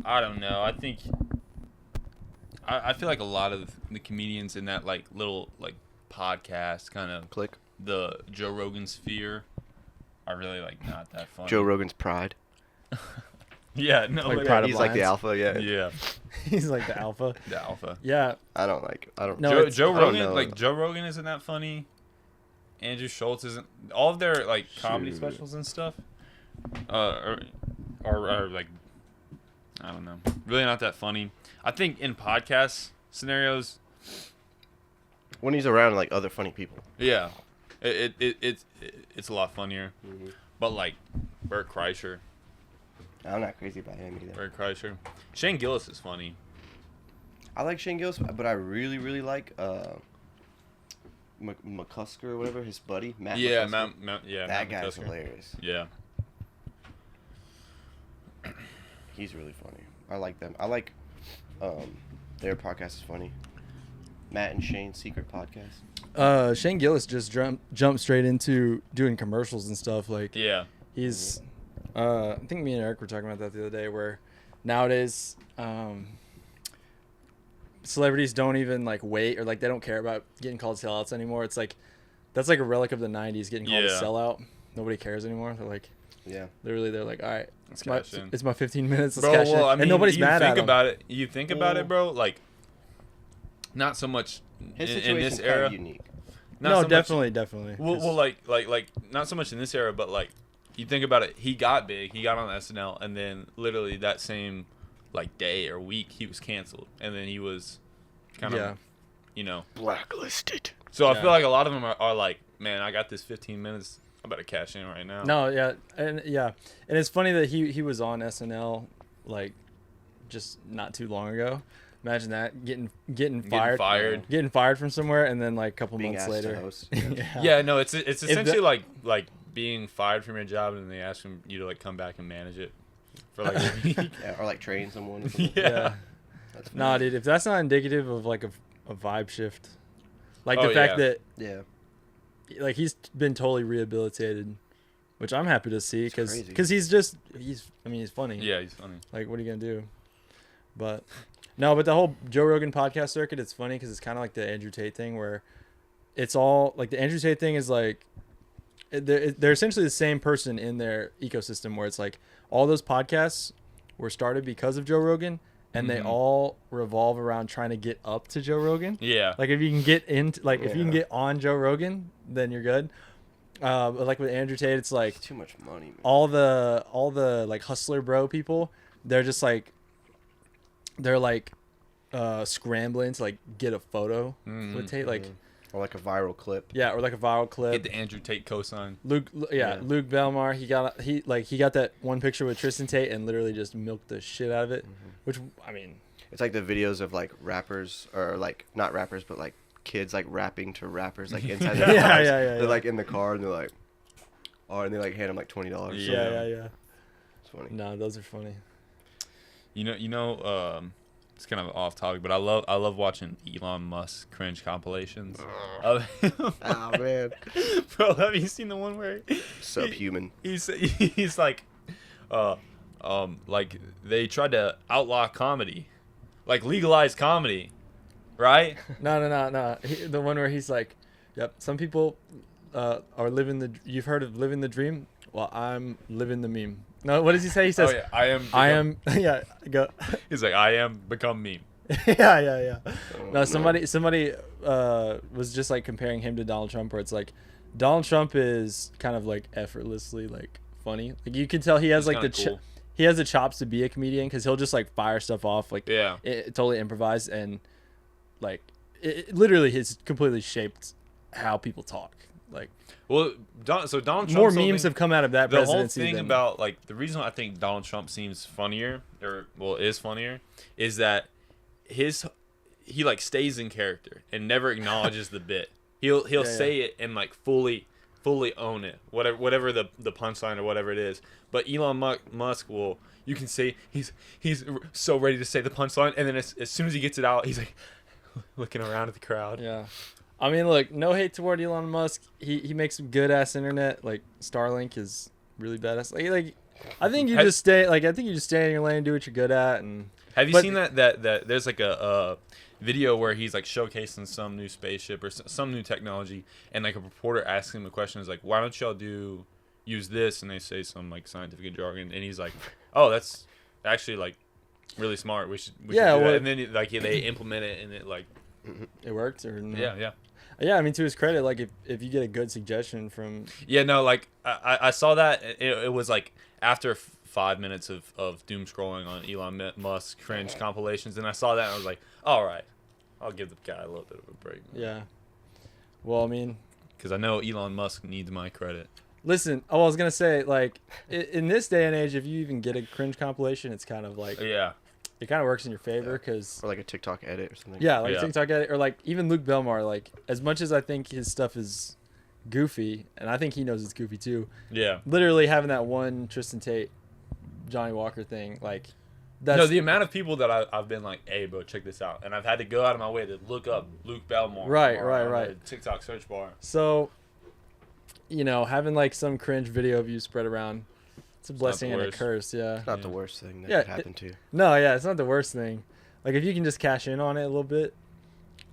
I don't know. I feel like a lot of the comedians in that like little like podcast kind of Click. the Joe Rogan sphere are really like not that funny. Joe Rogan's pride. Yeah, no, Like but Pride of He's like the Lions. alpha, yeah. yeah, He's like the alpha. the alpha. Yeah. I don't like. I don't. No, Joe, it's- Joe I don't Rogan, know. like Joe Rogan, isn't that funny? Andrew Schultz isn't. All of their like comedy Shoot. specials and stuff, are like, I don't know, really not that funny. I think in podcast scenarios, When he's around like other funny people. yeah, it's a lot funnier. But like Bert Kreischer, I'm not crazy about him either. Bert Kreischer, Shane Gillis is funny. I like Shane Gillis, but I really, really like McCusker or whatever, his buddy Matt. Yeah, McCusker. That That guy's hilarious. Yeah. He's really funny. I like them. I like their podcast is funny. Matt and Shane's secret podcast. Shane Gillis just jumped straight into doing commercials and stuff. Like, Yeah. he's, I think me and Eric were talking about that the other day, where nowadays, celebrities don't even like wait, or like they don't care about getting called sellouts anymore. It's like, that's like a relic of the 90s, getting called a Yeah. sellout. Nobody cares anymore. They're like, Yeah. literally, they're like, all right, Let's it's my, cash in. it's my 15 minutes. Let's Bro, cash well, in. I mean, And nobody's you mad think at them. about it. You think about Well- it, bro. Like, not so much His in situation's this kind era. of unique. Not No, so much- definitely. Well, like, not so much in this era, but like, you think about it. He got big. He got on SNL, and then literally that same like day or week, he was canceled, and then he was kind of, Yeah. you know. Blacklisted. So I Yeah. feel like a lot of them are like, man, I got this 15 minutes. I better cash in right now. No, yeah, and it's funny that he was on SNL like just not too long ago. Imagine that getting fired, getting fired from somewhere, and then like a couple Being months asked to later. host. Yeah, no, it's essentially that- like being fired from your job, and they ask you to like come back and manage it for like a week. Yeah, or like train someone. Or something. Yeah. That's Nah, dude, if that's not indicative of like a vibe shift, like Oh, the fact yeah. that Yeah. like he's been totally rehabilitated, which I'm happy to see, It's crazy. because he's funny. Yeah, he's funny. Like, what are you gonna do? But no, but the whole Joe Rogan podcast circuit, it's funny because it's kind of like the Andrew Tate thing, where it's all like the Andrew Tate thing is like they're essentially the same person in their ecosystem, where it's like all those podcasts were started because of Joe Rogan, and they Mhm. all revolve around trying to get up to Joe Rogan. Yeah. Like, if you can get into, like, if you can Yeah. get on Joe Rogan, then you're good. But like with Andrew Tate, it's like It's too much money, man. all the like hustler bro people, they're just like scrambling to like get a photo with Tate, like Or like a viral clip. yeah, or like a viral clip. Get the Andrew Tate cosign. Luke Yeah. Luke Belmar, he got that one picture with Tristan Tate and literally just milked the shit out of it, which, I mean, It's like the videos of like rappers, or like not rappers, but like kids like rapping to rappers like inside their Yeah, cars. yeah, They're yeah. like in the car and they're like, oh, and they like hand them like $20. Yeah. yeah. It's funny. No, those are funny. It's kind of off topic, but I love watching Elon Musk cringe compilations. Of him. Oh man, Bro, have you seen the one where subhuman. he's like, like they tried to outlaw comedy, like legalize comedy, right? No. The one where he's like, "Yep, some people are living the. You've heard of living the dream? Well, I'm living the meme." No, what does he say? He says, Oh, yeah, I am. Yeah, go. He's like, I am become meme. yeah. Oh, No, somebody was just like comparing him to Donald Trump, where it's like Donald Trump is kind of like effortlessly like funny. Like, you can tell he has He's like the kinda cool. he has the chops to be a comedian, because he'll just like fire stuff off like Yeah. totally improvise, and like it literally has completely shaped how people talk. Like, Well, Donald Trump. more memes have come out of that The whole presidency. thing than, about like the reason I think Donald Trump seems funnier, is funnier, is that he like stays in character and never acknowledges the bit. He'll Yeah. say it and like fully own it, whatever the punchline or whatever it is. But Elon Musk will, you can say he's so ready to say the punchline, and then as soon as he gets it out, he's like looking around at the crowd. Yeah. I mean, look, no hate toward Elon Musk. He makes some good ass internet. Like, Starlink is really badass. Like I think you Have- just stay. Like I think you just stay in your lane, do what you're good at, and Have you But- seen that there's like a video where he's like showcasing some new spaceship or some new technology, and like a reporter asks him a question, is like, why don't y'all use this? And they say some like scientific jargon, and he's like, oh, that's actually like really smart. We should do well- that. And then like they implement it, and it like it worked. Or no? yeah. Yeah, I mean, to his credit, like if you get a good suggestion from Yeah, no, like I saw that it was like after 5 minutes of doom scrolling on Elon Musk cringe compilations, and I saw that and I was like, all right, I'll give the guy a little bit of a break. yeah. Well, I mean, Because I know Elon Musk needs my credit. listen. Oh, I was gonna say, like, in this day and age, if you even get a cringe compilation, it's kind of like Yeah. it kind of works in your favor because Or like a TikTok edit or something. yeah, like Yeah. TikTok edit, or like even Luke Belmar. Like, as much as I think his stuff is goofy, and I think he knows it's goofy too. Yeah. Literally having that one Tristan Tate, Johnny Walker thing, like that's No, the amount of people that I've been like, hey, bro, check this out. And I've had to go out of my way to look up Luke Belmar. Right, or right, on right. the TikTok search bar. so. You know, having like some cringe video of you spread around, it's a blessing and a worst. curse. Yeah. It's not the Yeah. worst thing that Yeah, could happen to you. No, yeah, it's not the worst thing. Like if you can just cash in on it a little bit.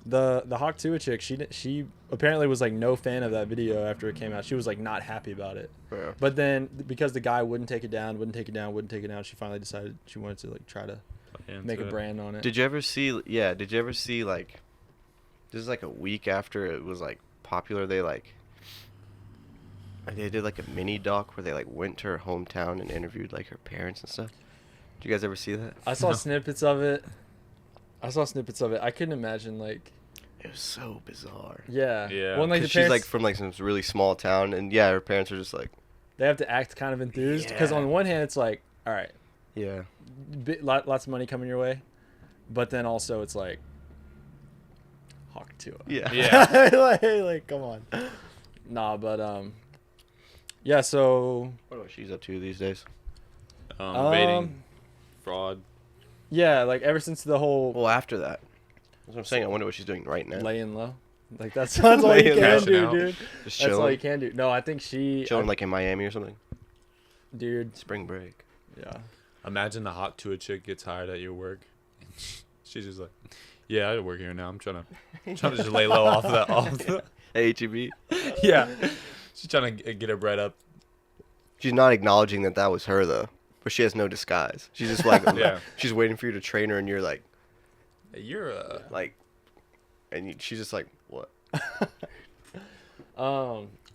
The Hawk Tua chick, she apparently was like no fan of that video after it came out. She was like not happy about it. Yeah. But then because the guy wouldn't take it down, she finally decided she wanted to like try to make a brand on it. Did you ever see? Yeah. Did you ever see like? This is like a week after it was like popular. They did like a mini doc where they like went to her hometown and interviewed like her parents and stuff. Did you guys ever see that? I saw No. snippets of it. I couldn't imagine like It was so bizarre. yeah. Yeah. Well, like the 'Cause she's like parents, from like some really small town, and yeah, her parents are just like, they have to act kind of enthused because Yeah. on one hand it's like, all right, yeah, lots of money coming your way, but then also it's like Hawk Tua. yeah, Yeah. like come on. Nah, but yeah. So What about she's up to these days? Evading fraud. yeah, like ever since the whole Well, after that, that's what I'm saying. I wonder what she's doing right now. laying low, like that's all you Laying can low. do, Out. dude. Just That's all you chilling, can do. No, I think she, chilling like in Miami or something. dude. Spring break. Yeah. Imagine the Hawk Tua chick gets hired at your work. She's just like, yeah, I work here now. I'm trying to just lay low off the HEB. yeah. She's trying to get her bread up. She's not acknowledging that was her though, but she has no disguise. She's just like, Yeah. she's waiting for you to train her, and you're like, Hey, you're she's just like, what?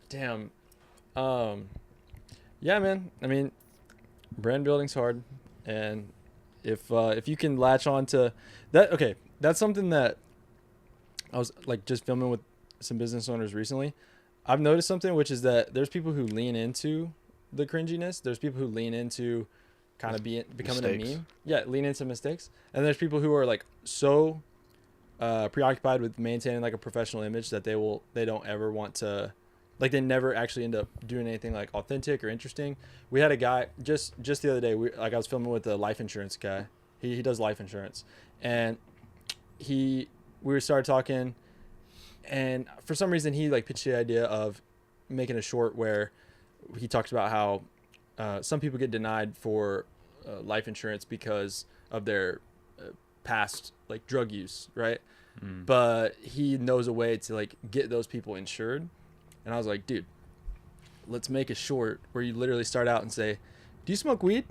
Damn. Yeah, man. I mean, brand building's hard, and if you can latch on to that, okay, that's something that I was like just filming with some business owners recently. I've noticed something, which is that there's people who lean into the cringiness. There's people who lean into kind of becoming Mistakes. a meme. Yeah, lean into mistakes. And there's people who are like so preoccupied with maintaining like a professional image that they don't ever want to, like they never actually end up doing anything like authentic or interesting. We had a guy just the other day. I was filming with a life insurance guy. He does life insurance, and we started talking, and for some reason he like pitched the idea of making a short where he talks about how some people get denied for life insurance because of their past like drug use, right? But he knows a way to like get those people insured. And I was like, dude, let's make a short where you literally start out and say, do you smoke weed?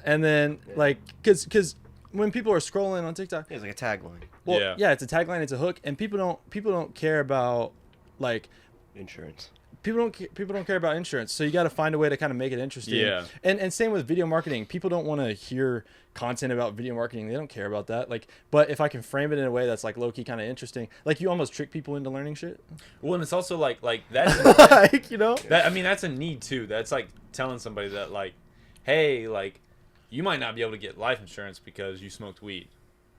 And then like, cause when people are scrolling on TikTok, It's like a tagline. well, yeah, it's a tagline, it's a hook, and people don't care about like Insurance. people don't care about insurance. So you got to find a way to kind of make it interesting. Yeah. And same with video marketing. People don't want to hear content about video marketing. They don't care about that. Like, but if I can frame it in a way that's like low key kind of interesting, like you almost trick people into learning shit. Well, and it's also like that's Like, you know? that. I mean, that's a need too. That's like telling somebody that like, hey, like, you might not be able to get life insurance because you smoked weed,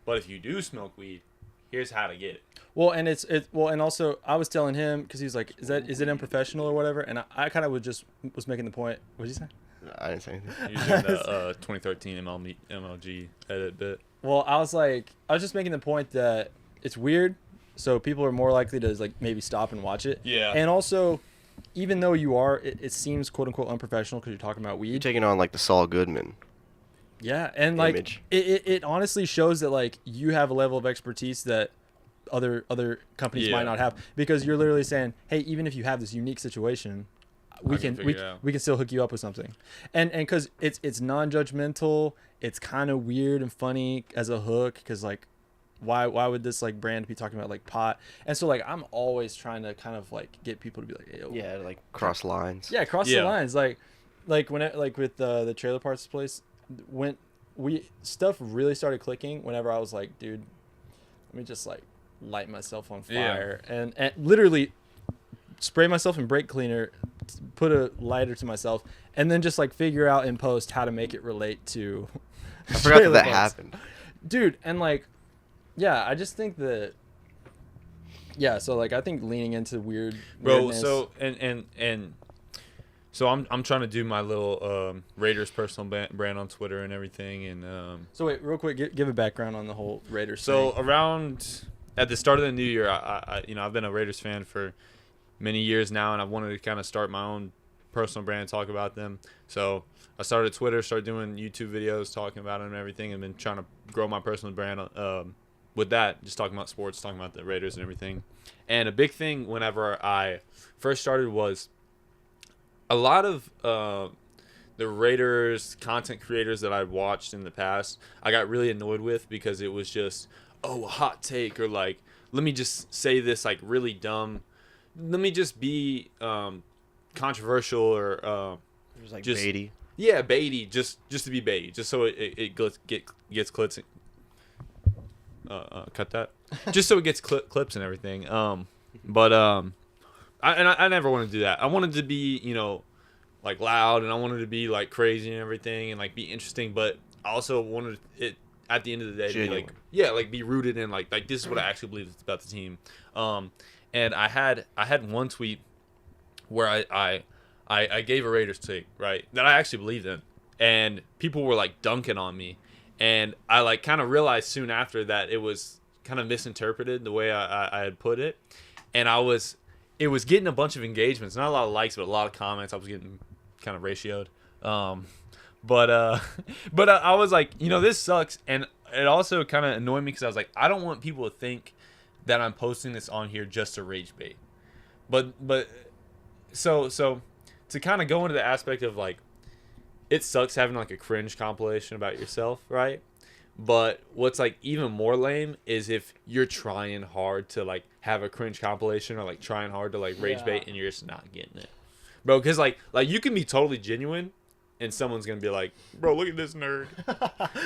but if you do smoke weed, here's how to get it. Well, and and also I was telling him because he's like, is it unprofessional or whatever? And I kind of was making the point. What did you say? I didn't say anything. Using the 2013 MLG edit bit. Well, I was just making the point that it's weird, so people are more likely to like maybe stop and watch it. Yeah. And also, even though you are, it seems quote unquote unprofessional because you're talking about You're weed. taking on like the Saul Goodman. Yeah, and like Image. it honestly shows that like you have a level of expertise that other companies Yeah. might not have, because you're literally saying, hey, even if you have this unique situation, we can figure it out. we can still hook you up with something, and because it's non-judgmental, it's kind of weird and funny as a hook, because like why would this like brand be talking about like pot? And so like I'm always trying to kind of like get people to be like, hey, Yeah, like cross lines. yeah, cross Yeah. the lines. Like when it, like with the trailer parts place, when we stuff really started clicking whenever I was like, dude, let me just like light myself on Yeah. fire and literally spray myself in brake cleaner, put a lighter to myself, and then just like figure out in post how to make it relate to I forgot that trailer that parks. happened. Dude. And like, yeah, I just think that, yeah, so like I think leaning into Bro, weirdness- so and so I'm trying to do my little Raiders personal brand on Twitter and everything, and so wait, real quick, give a background on the whole Raiders so thing. around at the start of the new year, I you know, I've been a Raiders fan for many years now, and I wanted to kind of start my own personal brand and talk about them. So I started Twitter, started doing YouTube videos talking about them and everything, and been trying to grow my personal brand with that, just talking about sports, talking about the Raiders and everything. And a big thing whenever I first started was a lot of the Raiders content creators that I'd watched in the past, I got really annoyed with, because it was just, oh, a hot take, or like, let me just say this like really dumb, let me just be controversial, or It was like just- Beatty. yeah, baity, just to be baity, just so it gets clips. Cut that. Just so it gets clips and everything. But I never wanted to do that. I wanted to be, you know, like loud, and I wanted to be like crazy and everything, and like be interesting. But I also wanted it at the end of the day to be Genuine. like, yeah, like be rooted in like this is what I actually believe about the team. And I had one tweet where I gave a Raiders take, right, that I actually believed in, and people were like dunking on me, and I like kind of realized soon after that it was kind of misinterpreted the way I had put it, and it was getting a bunch of engagements, not a lot of likes, but a lot of comments. I was getting kind of ratioed, but I was like, you know, this sucks, and it also kind of annoyed me because I was like, I don't want people to think that I'm posting this on here just to rage bait, but so to kind of go into the aspect of like, it sucks having like a cringe compilation about yourself, right? But what's like even more lame is if you're trying hard to like have a cringe compilation, or like trying hard to like rage Yeah. bait, and you're just not getting it, bro. Because like you can be totally genuine, and someone's gonna be like, bro, look at this nerd.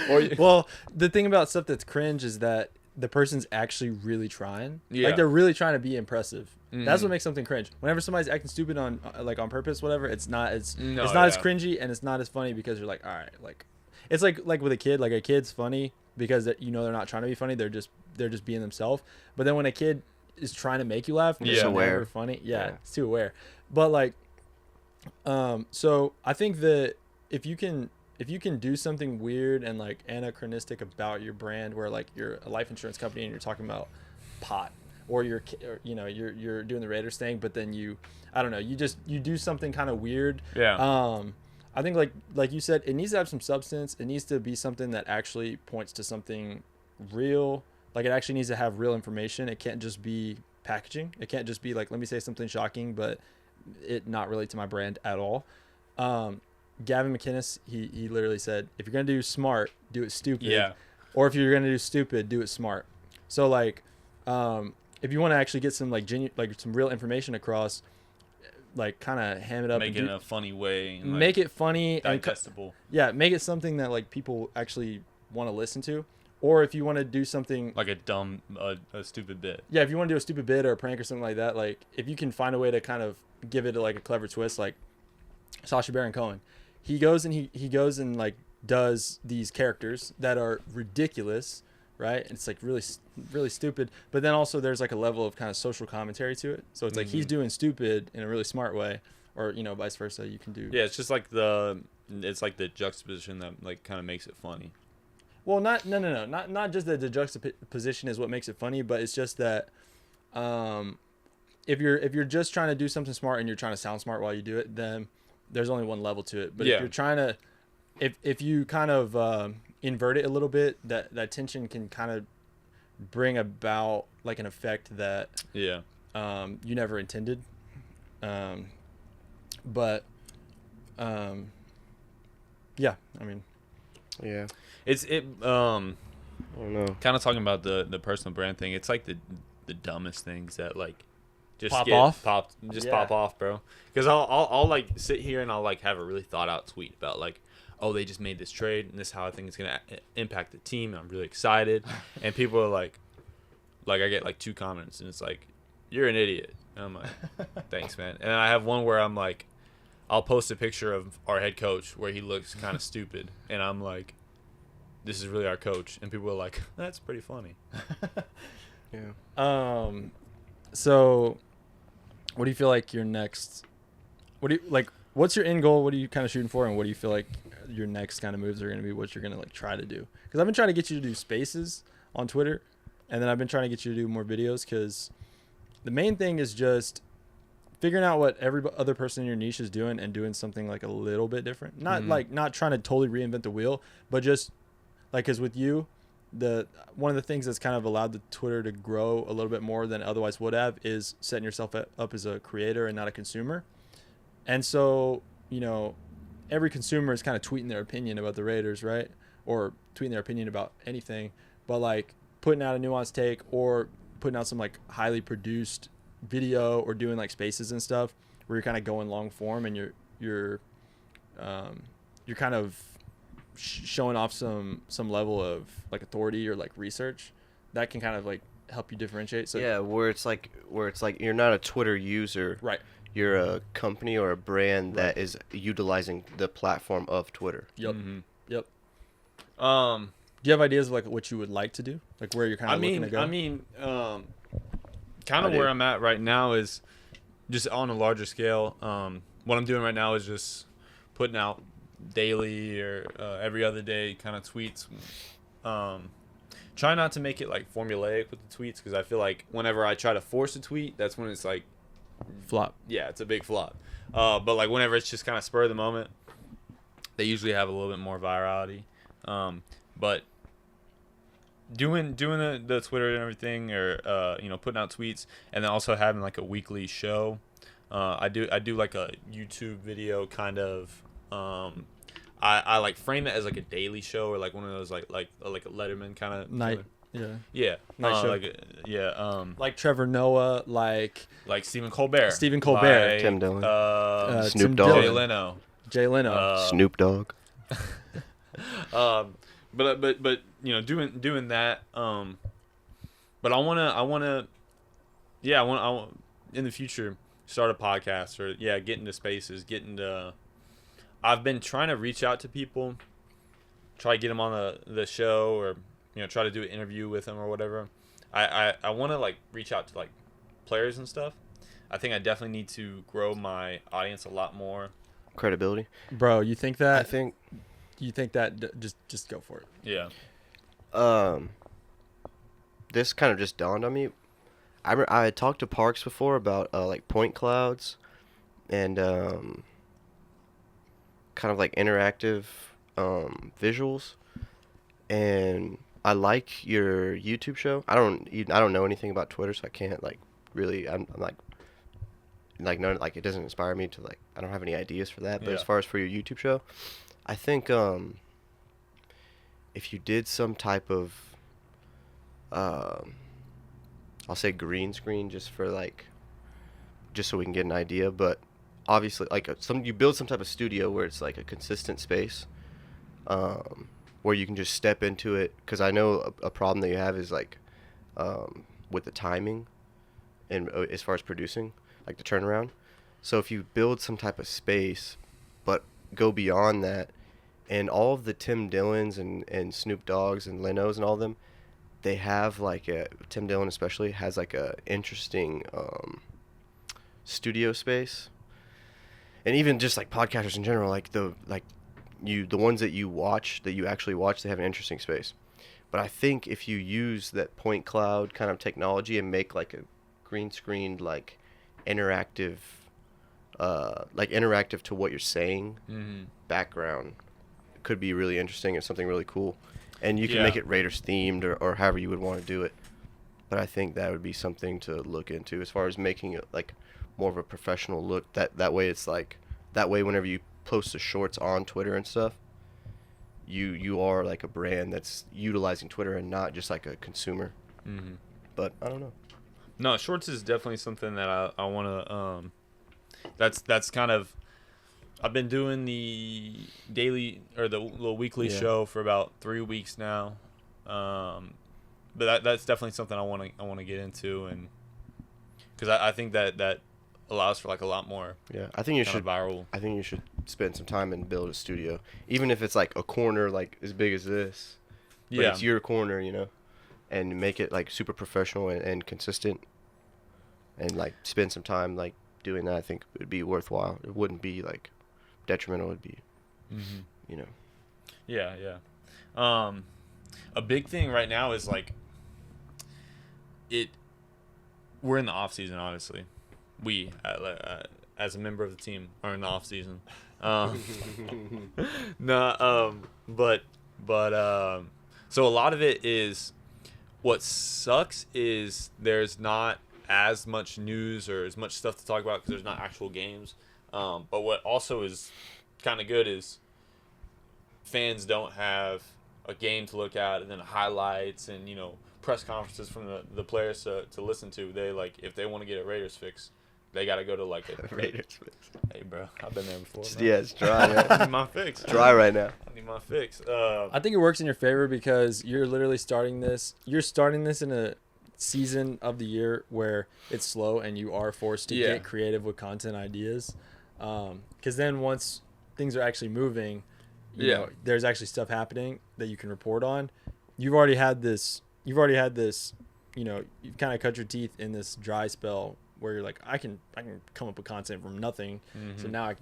Or Well, the thing about stuff that's cringe is that the person's actually really trying. Yeah. Like they're really trying to be impressive. That's Mhm. what makes something cringe. Whenever somebody's acting stupid on like on purpose, whatever, it's not as No, it's not as yeah. cringy, and it's not as funny, because you're like, all right, like it's like with a kid. Like a kid's funny because you know they're not trying to be funny. They're just being themselves. But then when a kid is trying to make you laugh, Yeah. it's Aware. never funny. Yeah, Yeah. it's too aware. But like, so I think that if you can do something weird and like anachronistic about your brand, where like you're a life insurance company and you're talking about pot, or you're you know you're doing the Raiders thing, but then you do something kind of weird. Yeah. I think like you said, it needs to have some substance. It needs to be something that actually points to something real. Like it actually needs to have real information. It can't just be packaging. It can't just be like, let me say something shocking, but it not relate to my brand at all. Gavin McInnes, he literally said, if you're gonna do smart, do it stupid. Yeah. Or if you're gonna do stupid, do it smart. So like, if you want to actually get some like some real information across, like kind of ham it up, Make and it in a funny way. And, like, make it funny and digestible. yeah, make it something that like people actually want to listen to. Or if you want to do something Like a dumb, a stupid bit. yeah, if you want to do a stupid bit or a prank or something like that, like if you can find a way to kind of give it like a clever twist, like Sacha Baron Cohen, he goes and like does these characters that are ridiculous, right? And it's like really stupid, but then also there's like a level of kind of social commentary to it. So it's like he's doing stupid in a really smart way, or you know, vice versa. You can do Yeah, it's just like it's like the juxtaposition that like kind of makes it funny. well, not not just that the juxtaposition is what makes it funny, but it's just that if you're just trying to do something smart and you're trying to sound smart while you do it, then there's only one level to it. But Yeah. if you're trying to, if you kind of invert it a little bit, that tension can kind of bring about like an effect that Yeah. you never intended. Yeah, I mean, Yeah. I don't know. kind of talking about the personal brand thing. It's like the dumbest things that like just Pop get off? pop off, bro. Because I'll like sit here and I'll like have a really thought out tweet about like, oh, they just made this trade and this is how I think it's gonna impact the team. And I'm really excited, and people are like I get like 2 comments and it's like, you're an idiot. And I'm like, thanks, man. And I have one where I'm like, I'll post a picture of our head coach where he looks kind of stupid, and I'm like, this is really our coach, and people are like, that's pretty funny. Yeah. So what do you feel like your next, what's your end goal? What are you kind of shooting for? And what do you feel like your next kind of moves are going to be? What you're going to like try to do? Because I've been trying to get you to do spaces on Twitter, and then I've been trying to get you to do more videos, because the main thing is just figuring out what every other person in your niche is doing and doing something like a little bit different. Not trying to totally reinvent the wheel, but just like, because with you, one of the things that's kind of allowed the Twitter to grow a little bit more than otherwise would have is setting yourself up as a creator and not a consumer. And so, every consumer is kind of tweeting their opinion about the Raiders, right? Or tweeting their opinion about anything, but like putting out a nuanced take or putting out some like highly produced video or doing like spaces and stuff where you're kind of going long form and you're kind of showing off some level of like authority or like research that can kind of like help you differentiate. So yeah, where it's like you're not a Twitter user, right? You're a company or a brand that is utilizing the platform of Twitter. Yep. Mm-hmm. Yep. Do you have ideas of like what you would like to do, like where you're kind of looking to go? Kind of where I'm at right now is just on a larger scale. What I'm doing right now is just putting out daily or every other day kind of tweets. Try not to make it like formulaic with the tweets, because I feel like whenever I try to force a tweet, that's when it's like flop. Yeah, it's a big flop. But like whenever it's just kind of spur of the moment, they usually have a little bit more virality. But doing the Twitter and everything, or putting out tweets, and then also having like a weekly show. I do like a YouTube video kind of. I like frame it as like a daily show, or like one of those like a Letterman kind of night. Yeah. Night show. Like Trevor Noah, like Stephen Colbert. Like, Tim Dillon. Snoop Tim Dogg. Dillon. Jay Leno. Snoop Dogg. But doing that. But I wanna in the future start a podcast, or get into spaces, I've been trying to reach out to people, try to get them on the show, or try to do an interview with them or whatever. I want to like reach out to like players and stuff. I think I definitely need to grow my audience a lot more. Credibility. Bro, you think that? You think that? Just go for it. Yeah. This kind of just dawned on me. I had talked to Parks before about like point clouds and kind of like interactive visuals, and I like your YouTube show. I don't know anything about Twitter, so I can't like really. I'm like none, like it doesn't inspire me to like. I don't have any ideas for that. But as far as for your YouTube show, I think if you did some type of I'll say green screen just so we can get an idea, but obviously like you build some type of studio where it's like a consistent space, where you can just step into it, because I know a problem that you have is like with the timing and as far as producing, like the turnaround. So if you build some type of space but go beyond that, and all of the Tim Dillons and Snoop Dogg's and Lenos and all of them, they have like Tim Dillon especially has like a interesting studio space. And even just like podcasters in general, like the ones that you actually watch, they have an interesting space. But I think if you use that point cloud kind of technology and make like a green screened like interactive, interactive to what you're saying background could be really interesting and something really cool. And you can make it Raiders themed or however you would want to do it. But I think that would be something to look into as far as making it like more of a professional look. That way it's like, that way whenever you post the shorts on Twitter and stuff, you are like a brand that's utilizing Twitter and not just like a consumer. But I don't know. No, shorts is definitely something that I want to. That's kind of. I've been doing the daily or the little weekly show for about 3 weeks now, but that's definitely something I want to get into, and because I think that allows for like a lot more. Yeah, I think you should viral. I think you should spend some time and build a studio, even if it's like a corner like as big as this. But it's your corner, you know, and make it like super professional and consistent, and like spend some time like doing that. I think it would be worthwhile. It wouldn't be like detrimental. It'd be, you know. Yeah. A big thing right now is like we're in the off season, obviously. We as a member of the team are in the off season. So a lot of it is, what sucks is there's not as much news or as much stuff to talk about because there's not actual games. But what also is kind of good is fans don't have a game to look at and then highlights and, you know, press conferences from the players to listen to. They like, if they want to get a Raiders fix, they got to go to like a Raiders fix. Hey, bro, I've been there before. Yeah, it's dry, man. I need my fix. It's dry right now. I need my fix. I think it works in your favor because you're literally starting this. You're starting this in a season of the year where it's slow and you are forced to get creative with content ideas. Because then once things are actually moving, you know, there's actually stuff happening that you can report on. You've already had this, you know, you've kind of cut your teeth in this dry spell where you're like, I can come up with content from nothing. So now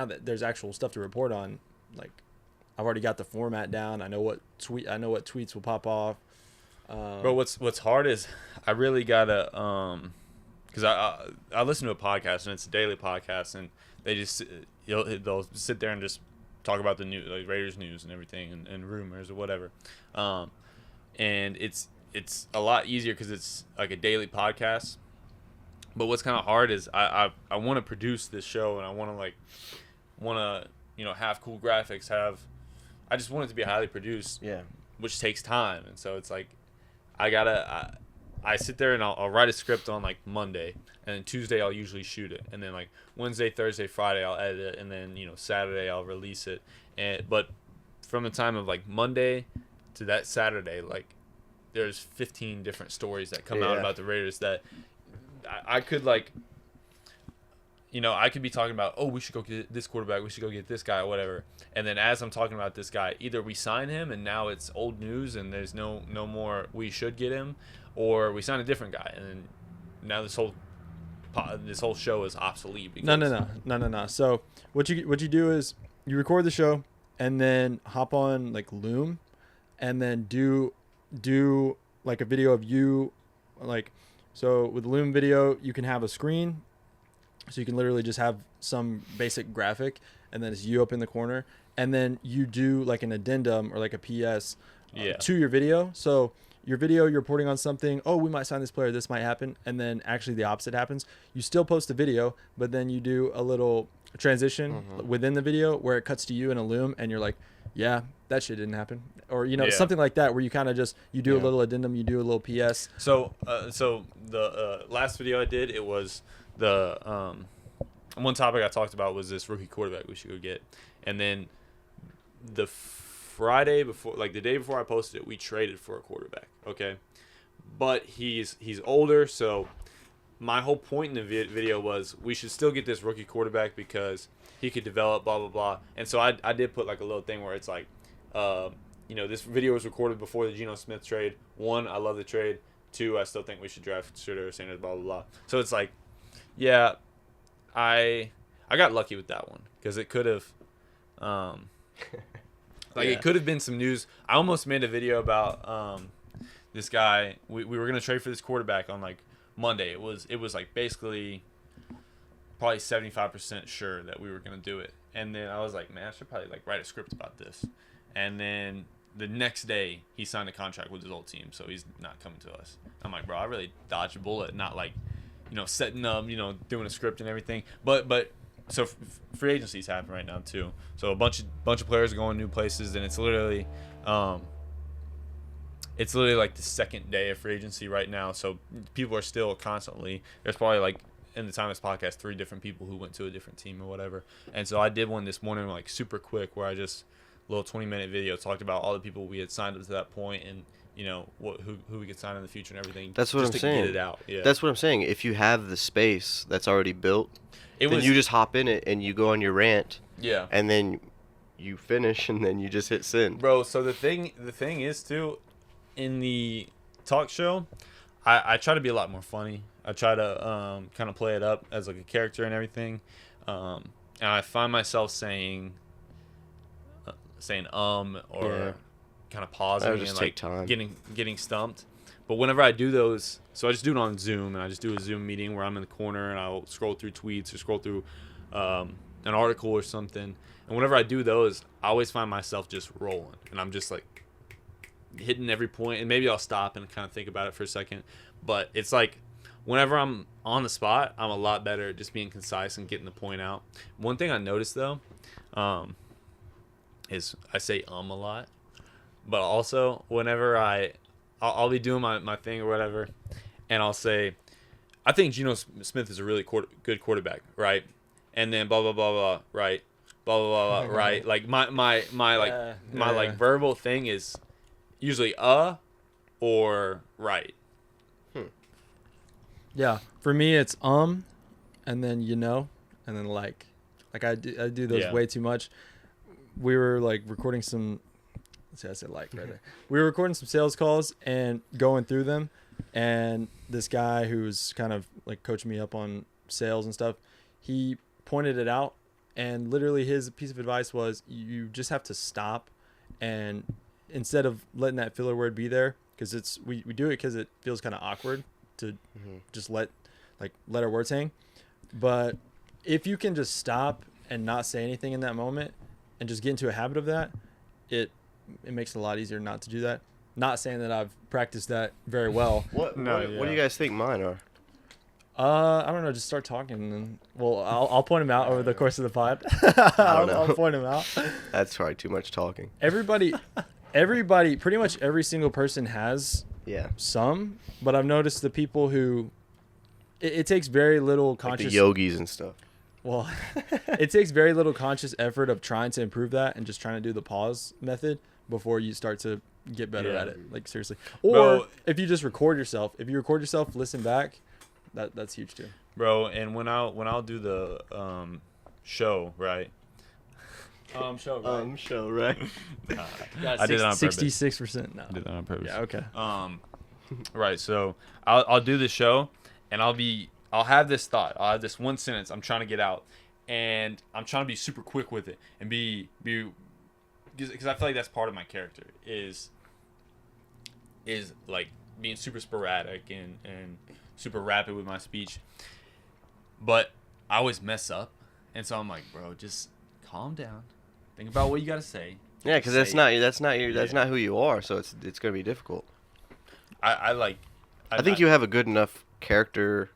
that there's actual stuff to report on, like I've already got the format down. I know what tweets will pop off. But what's hard is I really gotta because I listen to a podcast and it's a daily podcast and they just they'll sit there and just talk about the news, like Raiders news and everything and rumors or whatever, and it's a lot easier because it's like a daily podcast. But what's kind of hard is I want to produce this show and I want to you know, have cool graphics, I just want it to be highly produced, which takes time, and so it's like I sit there and I'll write a script on like Monday, and then Tuesday I'll usually shoot it, and then like Wednesday, Thursday, Friday I'll edit it, and then, you know, Saturday I'll release it. But from the time of like Monday to that Saturday, like there's 15 different stories that come out about the Raiders that I could like, you know, I could be talking about, oh, we should go get this quarterback, we should go get this guy, or whatever. And then as I'm talking about this guy, either we sign him and now it's old news and there's no more we should get him, or we sign a different guy and then now this whole show is obsolete. No. So what you do is you record the show and then hop on like Loom and then do like a video of you, like, so with Loom video you can have a screen. So you can literally just have some basic graphic, and then it's you up in the corner, and then you do like an addendum or like a PS to your video. So your video, you're reporting on something. Oh, we might sign this player. This might happen, and then actually the opposite happens. You still post the video, but then you do a little transition within the video where it cuts to you in a Loom, and you're like, yeah, that shit didn't happen, or you know, something like that, where you kind of just you do a little addendum, you do a little PS. So the last video I did, it was the one topic I talked about was this rookie quarterback we should go get, and then the Friday before, like the day before I posted it, we traded for a quarterback. Okay, but he's older, so my whole point in the video was we should still get this rookie quarterback because he could develop, blah blah blah. And so I did put like a little thing where it's like, you know, this video was recorded before the Geno Smith trade. 1, I love the trade. 2, I still think we should draft Shooter Sanders, blah blah blah. So it's like, yeah, I got lucky with that one because it could have, it could have been some news. I almost made a video about this guy. We were gonna trade for this quarterback on like Monday. It was like basically probably 75% sure that we were gonna do it. And then I was like, man, I should probably like write a script about this. And then the next day he signed a contract with his old team, so he's not coming to us. I'm like, bro, I really dodged a bullet, not like, setting up, doing a script and everything. But so free agency's happening right now too. So a bunch of players are going new places, and it's literally like the second day of free agency right now. So people are still constantly. There's probably like in the time of this podcast 3 different people who went to a different team or whatever. And so I did one this morning like super quick where I just little 20-minute video talked about all the people we had signed up to that point and who we could sign in the future and everything. That's what just I'm to saying. Get it out. Yeah. That's what I'm saying. If you have the space that's already built, then you just hop in it and you go on your rant. Yeah. And then you finish and then you just hit send. Bro, so the thing is too, in the talk show, I try to be a lot more funny. I try to kind of play it up as like a character and everything, and I find myself saying or kind of pausing That'll just and take like time. getting stumped. But whenever I do those, so I just do it on Zoom, and I just do a Zoom meeting where I'm in the corner and I'll scroll through tweets or scroll through an article or something. And whenever I do those, I always find myself just rolling, and I'm just like hitting every point, and maybe I'll stop and kind of think about it for a second. But it's like whenever I'm on the spot, I'm a lot better at just being concise and getting the point out. One thing I noticed though, is I say a lot, but also whenever I'll be doing my thing or whatever, and I'll say, I think Geno Smith is a really good quarterback, right? And then blah blah blah blah, right? Blah blah blah, blah right? Like my like verbal thing is usually or right. Yeah, for me it's and then and then like I do those way too much. We were like recording some. See, I said like right there. We were recording some sales calls and going through them, and this guy who's kind of like coaching me up on sales and stuff, he pointed it out, and literally his piece of advice was you just have to stop, and instead of letting that filler word be there, because we do it because it feels kind of awkward to just let our words hang, but if you can just stop and not say anything in that moment and just get into a habit of that, it makes it a lot easier not to do that. Not saying that I've practiced that very well. What do you guys think mine are? I don't know. Just start talking, and I'll point them out over the course of the pod. I'll point them out. That's probably too much talking. Everybody, pretty much every single person has some, but I've noticed the people who it takes very little conscious, like the yogis and stuff. Well, it takes very little conscious effort of trying to improve that and just trying to do the pause method before you start to get better at it. Like seriously. Or if you just record yourself, listen back, that's huge too. Bro, and when I'll do the show, right? Show right. I did it on purpose. 66%. No. I did that on purpose. Yeah, okay. Right, so I'll do the show, and I'll have this thought. I'll have this one sentence I'm trying to get out, and I'm trying to be super quick with it and be because I feel like that's part of my character is like being super sporadic and super rapid with my speech. But I always mess up, and so I'm like, bro, just calm down. Think about what you got to say. Yeah, because that's not who you are, so it's gonna be difficult. I think you have a good enough character,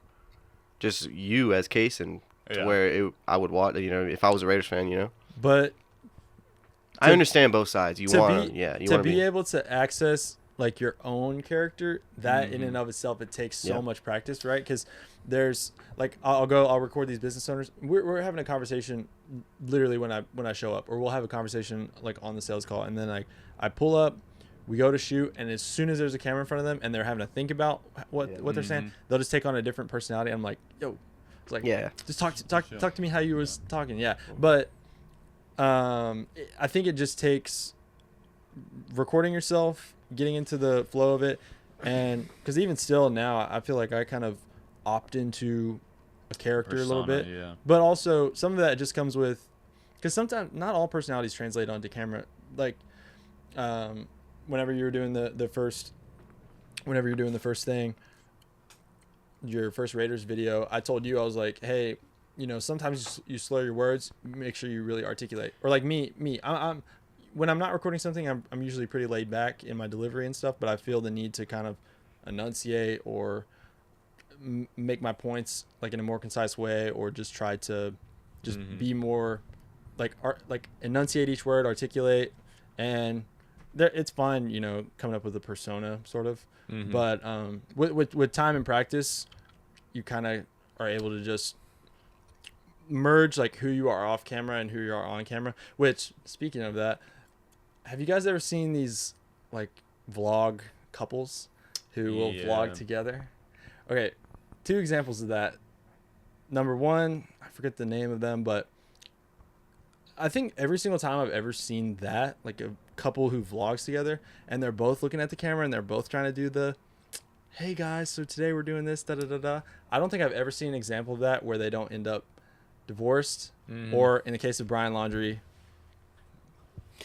just you as Kaysen, to where I would watch. If I was a Raiders fan, But I understand both sides. You want to be able to access like your own character. That in and of itself, it takes so much practice, right? Because there's like I'll record these business owners. We're having a conversation literally when I show up, or we'll have a conversation like on the sales call, and then I pull up. We go to shoot, and as soon as there's a camera in front of them and they're having to think about what they're saying, they'll just take on a different personality. I'm like, yo, it's like, just talk to me how you was talking. Yeah. But I think it just takes recording yourself, getting into the flow of it. And because even still now, I feel like I kind of opt into a character a little bit. Yeah. But also some of that just comes with, because sometimes not all personalities translate onto camera. Like, whenever you're doing the first thing, your first Raiders video, I told you, I was like, hey, sometimes you slur your words. Make sure you really articulate. Or like me, I'm when I'm not recording something, I'm usually pretty laid back in my delivery and stuff. But I feel the need to kind of enunciate or make my points like in a more concise way, or just try to just be more like enunciate each word, articulate, and it's fine, coming up with a persona sort of. But with time and practice, you kind of are able to just merge like who you are off camera and who you are on camera. Which, speaking of that, have you guys ever seen these like vlog couples who will vlog together? Okay, 2 examples of that. Number 1, I forget the name of them, but I think every single time I've ever seen that, like a couple who vlogs together and they're both looking at the camera and they're both trying to do the, hey guys, so today we're doing this, da da da da. I don't think I've ever seen an example of that where they don't end up divorced, or in the case of Brian Laundrie,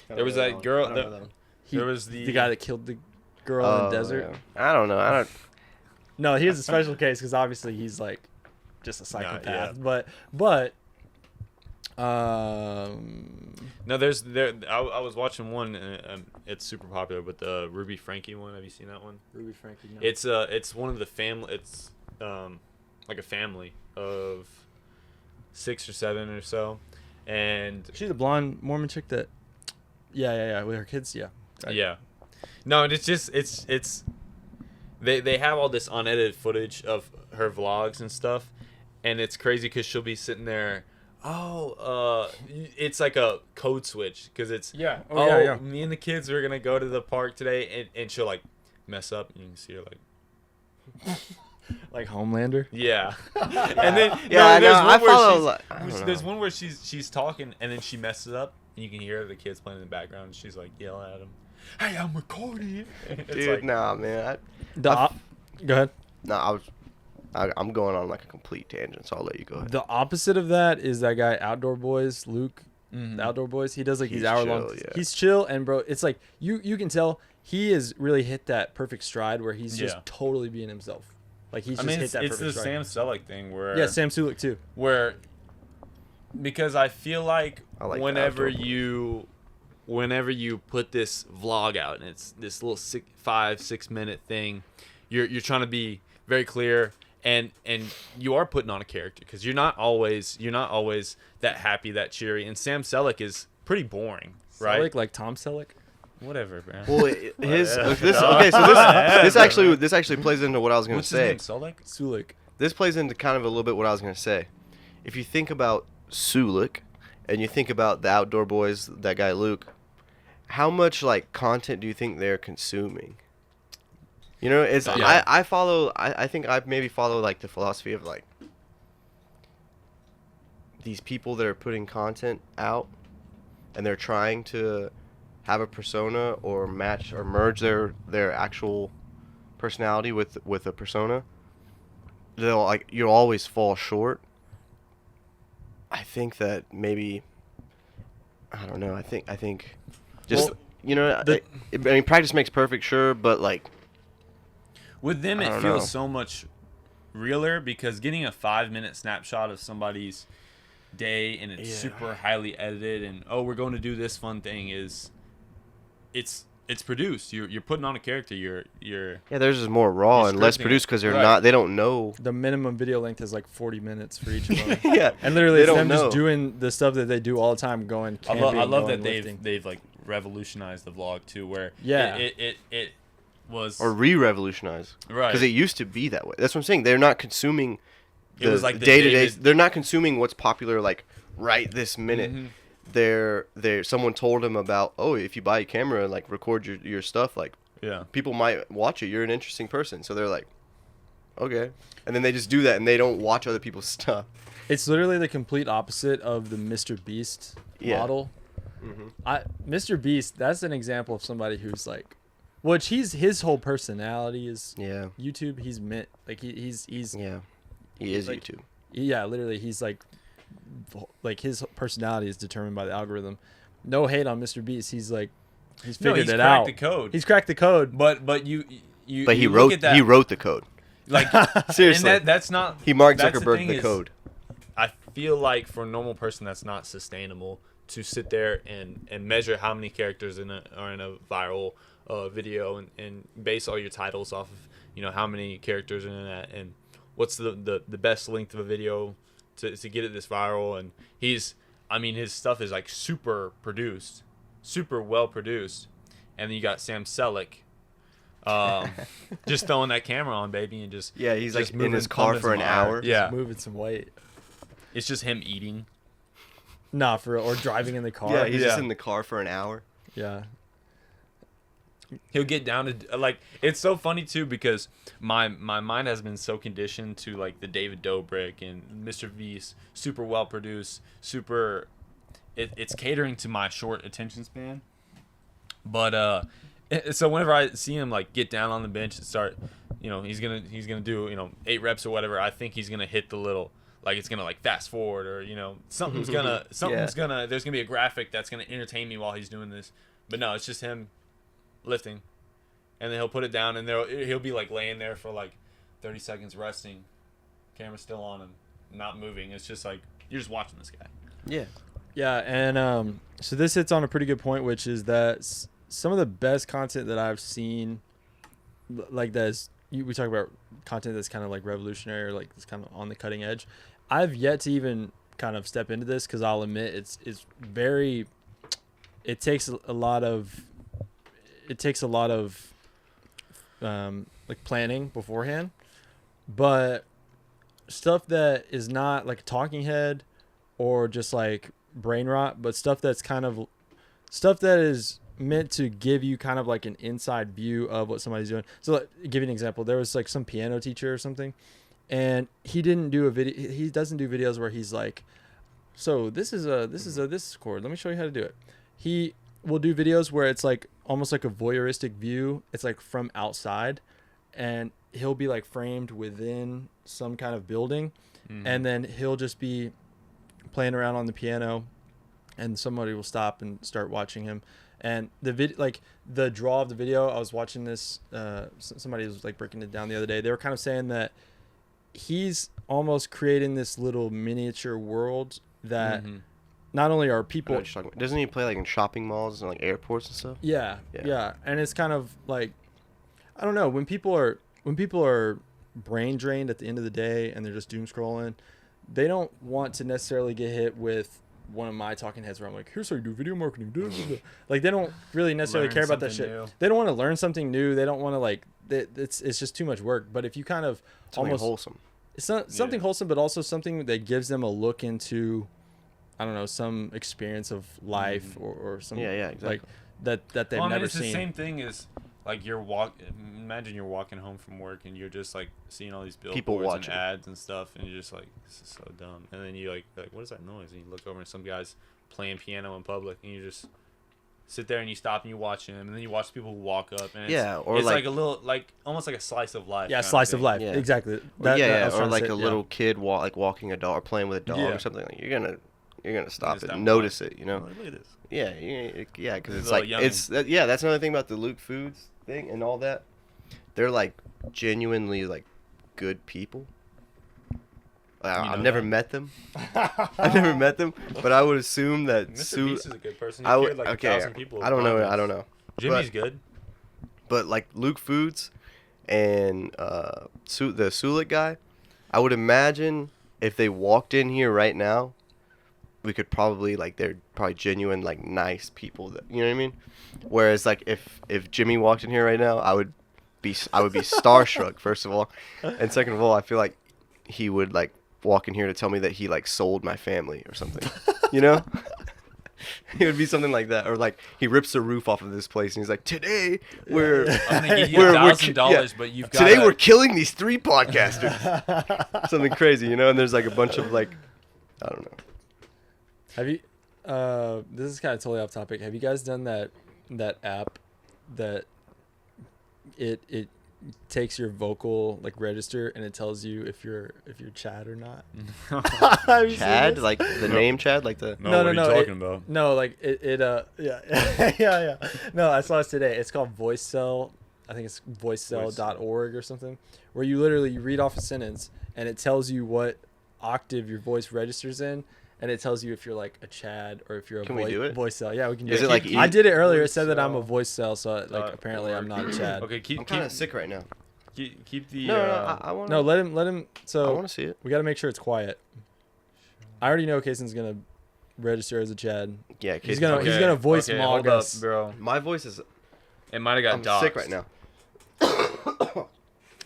there was that girl. There was the guy that killed the girl in the desert. Yeah. I don't know. No, he was a special case because obviously he's like just a psychopath. But no, I was watching one. It's super popular, but the Ruby Frankie one. Have you seen that one? Ruby Frankie. No. It's one of the family. It's like a family of 6 or 7 or so, and she's the blonde Mormon chick that. Yeah, with her kids. Yeah. Right. Yeah. No, and it's just it's. They have all this unedited footage of her vlogs and stuff, and it's crazy because she'll be sitting there. It's like a code switch because it's me and the kids are gonna go to the park today, and she'll like mess up. And you can see her like like Homelander. Yeah, and then there's one where she's talking and then she messes up and you can hear the kids playing in the background and she's like yelling at him, "Hey, I'm recording." Dude, like, nah, man. Go ahead. Nah, I'm going on like a complete tangent, so I'll let you go ahead. The opposite of that is that guy, Outdoor Boys, Luke, the Outdoor Boys. He does like these hour-long. Yeah. He's chill, and bro, it's like you can tell he has really hit that perfect stride where he's just totally being himself. Like he's just hit that perfect stride. It's the Sam Selleck thing where Sam Sulek too. Where because I feel like whenever you put this vlog out and it's this little 5-6 minute thing, you're trying to be very clear. And you are putting on a character because you're not always that happy, that cheery. And Sam Selleck is pretty boring, right? Selleck, like Tom Selleck? Whatever, man. Well, this actually plays into what I was gonna say. What's his name? Sulek. This plays into kind of a little bit what I was gonna say. If you think about Sulek, and you think about the Outdoor Boys, that guy Luke, how much like content do you think they're consuming? You know, it's I think I maybe follow like the philosophy of like these people that are putting content out and they're trying to have a persona or match or merge their actual personality with a persona. You'll always fall short. I think that maybe I don't know. I think just practice makes perfect, sure, but like with them, it feels so much realer because getting a 5-minute snapshot of somebody's day and it's super highly edited and we're going to do this fun thing it's produced. You're putting on a character. You're theirs is more raw and less produced because they don't know. The minimum video length is like 40 minutes for each of them. Yeah, and literally it's them just doing the stuff that they do all the time, going camping. I love that they've like revolutionized the vlog too, where it was or re-revolutionize, right? Because it used to be that way. That's what I'm saying. They're not consuming it was like the day-to-day. They're not consuming what's popular like right this minute. Someone told them about, if you buy a camera and like record your stuff, like people might watch it. You're an interesting person, so they're like, okay, and then they just do that and they don't watch other people's stuff. It's literally the complete opposite of the Mr. Beast model. Mr. Beast, that's an example of somebody who's like, his whole personality is YouTube. He's meant like he's he is like, YouTube. Yeah, literally, he's like his personality is determined by the algorithm. No hate on Mr. Beast. He's figured it out. He's cracked the code. But he wrote the code. Like seriously, and that's not. He Mark Zuckerberg the code. feel like for a normal person that's not sustainable to sit there and measure how many characters are in a viral video and base all your titles off of, you know, how many characters are in that and what's the best length of a video to get it this viral. And his stuff is like super produced, super well produced. And then you got Sam Selleck just throwing that camera on, baby, and just he's just like in his car for an hour. Yeah, moving some weight. it's just him eating. Nah, or driving in the car. Yeah, he's just in the car for an hour. Yeah. He'll get down to like, it's so funny too because my mind has been so conditioned to like the David Dobrik and Mr. V's super well produced, super it's catering to my short attention span. But so whenever I see him like get down on the bench and start, you know, he's gonna do, you know, 8 reps or whatever, I think he's gonna hit the little, like it's gonna like fast forward, or, you know, something's gonna there's gonna be a graphic that's gonna entertain me while he's doing this. But no, it's just him lifting, and then he'll put it down, and he'll be like laying there for like 30 seconds resting, camera still on him, not moving. It's just like you're just watching this guy. Yeah, and so this hits on a pretty good point, which is that some of the best content that I've seen, like we talk about content that's kind of like revolutionary or like it's kind of on the cutting edge. I've yet to even kind of step into this because I'll admit it takes a lot of like planning beforehand, but stuff that is not like a talking head or just like brain rot, but stuff that is meant to give you kind of like an inside view of what somebody's doing. So like, give you an example. There was like some piano teacher or something, and he doesn't do videos where he's like, so this is this chord, let me show you how to do it. He will do videos where it's like almost like a voyeuristic view. It's like from outside, and he'll be like framed within some kind of building, and then he'll just be playing around on the piano, and somebody will stop and start watching him. And the draw of the video, I was watching this, somebody was like breaking it down the other day. They were kind of saying that he's almost creating this little miniature world that not only are people, doesn't he play like in shopping malls and like airports and stuff? Yeah. And it's kind of like, I don't know, when people are brain drained at the end of the day and they're just doom scrolling, they don't want to necessarily get hit with one of my talking heads where I'm like, here's how you do video marketing. Like, they don't really necessarily care about that shit. New. They don't want to learn something new. They don't want to like, it's just too much work. But if you kind of something wholesome, it's not something wholesome, but also something that gives them a look into, I don't know, some experience of life or some exactly. like that they've never it's seen. The same thing as like imagine you're walking home from work and you're just like seeing all these billboards and ads and stuff, and you're just like, this is so dumb. And then you like what is that noise? And you look over and some guy's playing piano in public, and you just sit there and you stop and you watch him, and then you watch people who walk up, and it's like a little, like almost like a slice of life. Yeah, slice of life. Yeah. Exactly. Or like a little kid walking a dog or playing with a dog or something. Like, you're gonna stop it and notice it, you know. Look at this. Yeah, because it's like that's another thing about the Luke Foods thing and all that. They're like genuinely like good people. I've never met them. I've never met them, but I would assume that Mr. Beast is a good person. I would, like 1,000 people. I don't know. Jimmy's good. But like Luke Foods and the Sulik guy, I would imagine if they walked in here right now, we could probably they're probably genuine like nice people that, you know what I mean. Whereas like if Jimmy walked in here right now, I would be starstruck first of all, and second of all, I feel like he would like walk in here to tell me that he like sold my family or something, you know. It would be something like that, or like he rips the roof off of this place and he's like, today we're I'm gonna give you $1,000, but you've got today we're killing these 3 podcasters. Something crazy, you know. And there's like a bunch of like, I don't know. Have you this is kind of totally off topic. Have you guys done that app that it takes your vocal like register and it tells you if you're Chad or not? Chad, like the name Chad, like the No, what are you talking about? No, like yeah. No, I saw this today. It's called VoiceCell. I think it's voicecell.org or something, where you literally read off a sentence and it tells you what octave your voice registers in, and it tells you if you're like a Chad or if you're a Can we do it? voice cell. Yeah, we can do Is it. it like I did it earlier. It voice said that I'm a cell voice cell, so like dot apparently I'm org. not a Chad. Okay, I'm kind of sick right now. keep the. No, I want. No, let him. I So want to see it. we got to make sure it's quiet. I already know Kaysen's gonna register as a Chad. Yeah, He's Casey's gonna okay. he's gonna voice okay, mog hold up, us. bro. My voice is. It might have got I'm doxed. sick right now.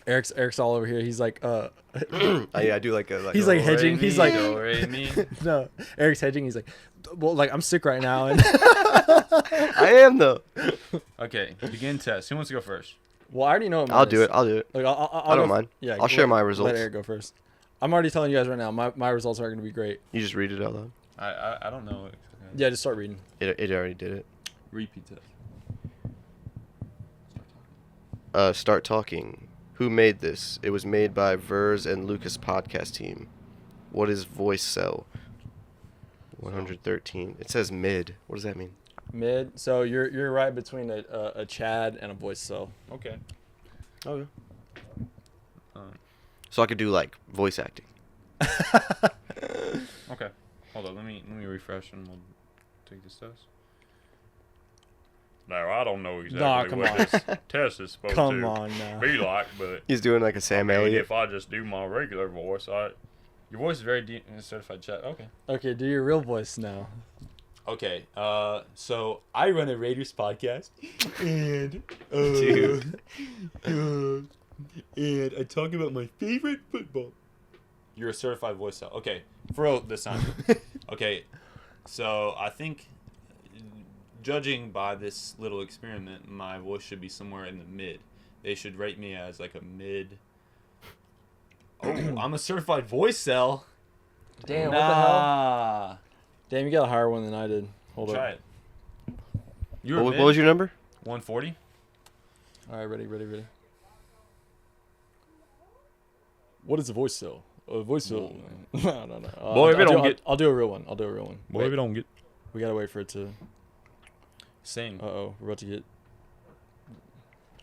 Eric's all over here. He's like Oh, yeah, I do like a like. He's a- like hedging. He's like do, re, mi. no. Eric's hedging. He's like, well, like I'm sick right now. And I am though. Okay, begin test. Who wants to go first? well, I already know. What mine I'll do is. it. I'll do it. Like I'll I don't go mind. Yeah, I'll share my results. Let Eric go first. I'm already telling you guys right now. My results aren't gonna be great. You just read it out loud. I don't know. Yeah, just start reading. It already did it. Repeat test. Start talking. Who made this? It was made by Verz and Lucas podcast team. What is voice cell? 113. It says mid. What does that mean? Mid. So you're right between a Chad and a voice cell. Okay. Okay. Um, So I could do like voice acting. okay. Hold on. Let me refresh and we'll take this test. Now I don't know exactly come what on. this test is supposed Come to on now. be like, but He's doing like a Sam Elliott. if I just do my regular voice, your voice is very deep in certified chat. Okay. Okay, do your real voice now. Okay. So I run a Raiders podcast, and Dude. and I talk about my favorite football. You're a certified voice cell. Okay, for real this time. Okay, so I think, judging by this little experiment, my voice should be somewhere in the mid. They should rate me as like a mid. Oh, I'm a certified voice cell. Damn, what the hell? Damn, you got a higher one than I did. Hold Try up. it. You were What mid? was your number? 140. All right, ready. What is a voice cell? A voice cell. No. Boy, if it don't get- I'll do a real one. Wait, don't get. we gotta wait for it to. Same. We're about to get.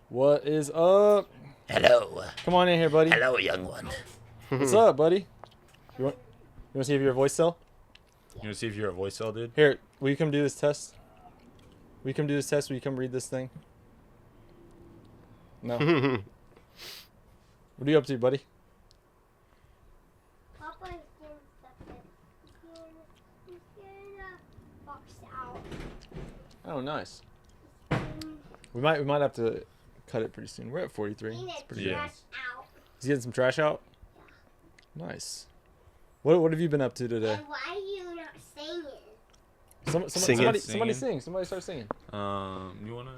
What is up? Hello. Come on in here, buddy. Hello, young one. What's up, buddy? You want to see if you're a voice cell? You want to see if you're a voice cell, dude? Here, will you come do this test? Will you come read this thing? No. What are you up to, buddy? Papa's doing something. He's getting a box out. Oh, nice. We might have to cut it pretty soon. We're at 43. Clean It's it pretty Yeah. good. trash out. He's getting some trash out. Nice. What have you been up to today? And why are you not singing? Singing? Somebody Singing? sing. Somebody start singing. You wanna?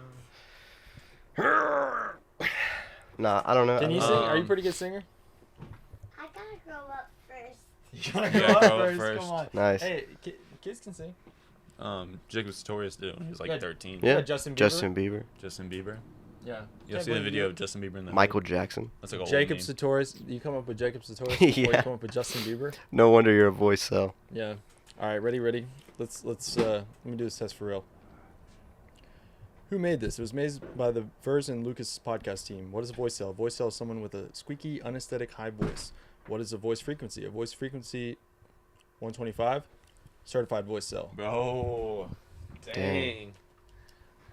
Nah, I don't know. Can you sing? Are you a pretty good singer? I gotta grow up first. You gotta Yeah, grow up first. Come on. Nice. Hey, kids can sing. Jacob Sartorius did it when he was like Yeah. 13. Yeah. Justin Bieber. Justin Bieber. Justin Bieber. Yeah. You'll see the video of Justin Bieber in that. Michael Jackson. That's like a Jacob old name. Sartorius. You come up with Jacob Sartorius before you Yeah. come up with Justin Bieber. No wonder you're a voice cell. Yeah. All right, ready. Let's let me do this test for real. Who made this? It was made by the Verz and Lucas podcast team. What is a voice cell? A voice cell is someone with a squeaky, unesthetic high voice. What is a voice frequency? A voice frequency 125. Certified voice cell. Bro. Dang.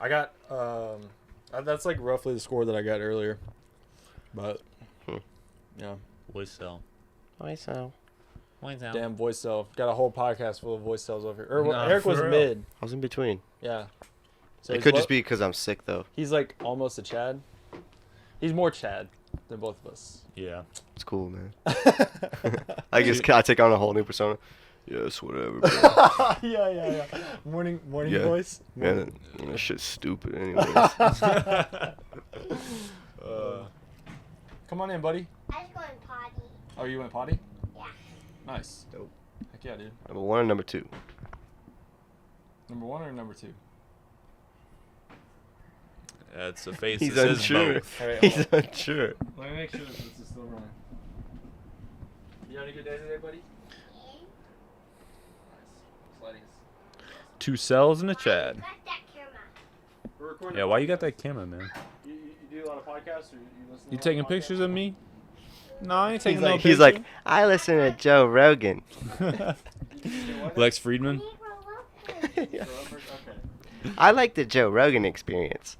I got that's like roughly the score that I got earlier. But yeah. Voice cell. Voice cell. Voice cell. Damn voice cell. Got a whole podcast full of voice cells over here. Or, Nah, Eric for was real. mid. I was in between. Yeah. So It he's could low- just be because I'm sick though. He's like almost a Chad. He's more Chad than both of us. Yeah. It's cool, man. I guess I take on a whole new persona. Yes, whatever. Bro. yeah. Morning Yeah. voice. Man, that shit's stupid. Anyways. Come on in, buddy. I was going potty. Oh, you went potty? Yeah. Nice. Dope. Heck yeah, dude. Number 1 and number 2. Number 1 or number 2? That's a face He's that says unsure. both. All right, He's unsure. Let me make sure this is still running. You have any good day today, buddy? Sliding. 2 cells and a Got Chad. that camera. We're recording. Yeah, why you got that camera, man? You do a lot of podcasts, or you listen? You taking pictures of me? No, I ain't taking no He's like, I listen to Joe Rogan. Lex Friedman. I like the Joe Rogan experience.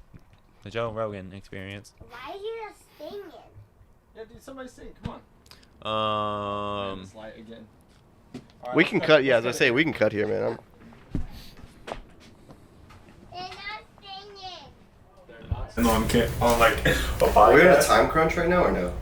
The Joe Rogan experience. Why are you just singing? Yeah, dude, somebody sing. Come on. Again. We can cut. Yeah, as I say, we can cut here, man. They're not singing. No, I'm kidding. On like a Are we on a time crunch right now or no?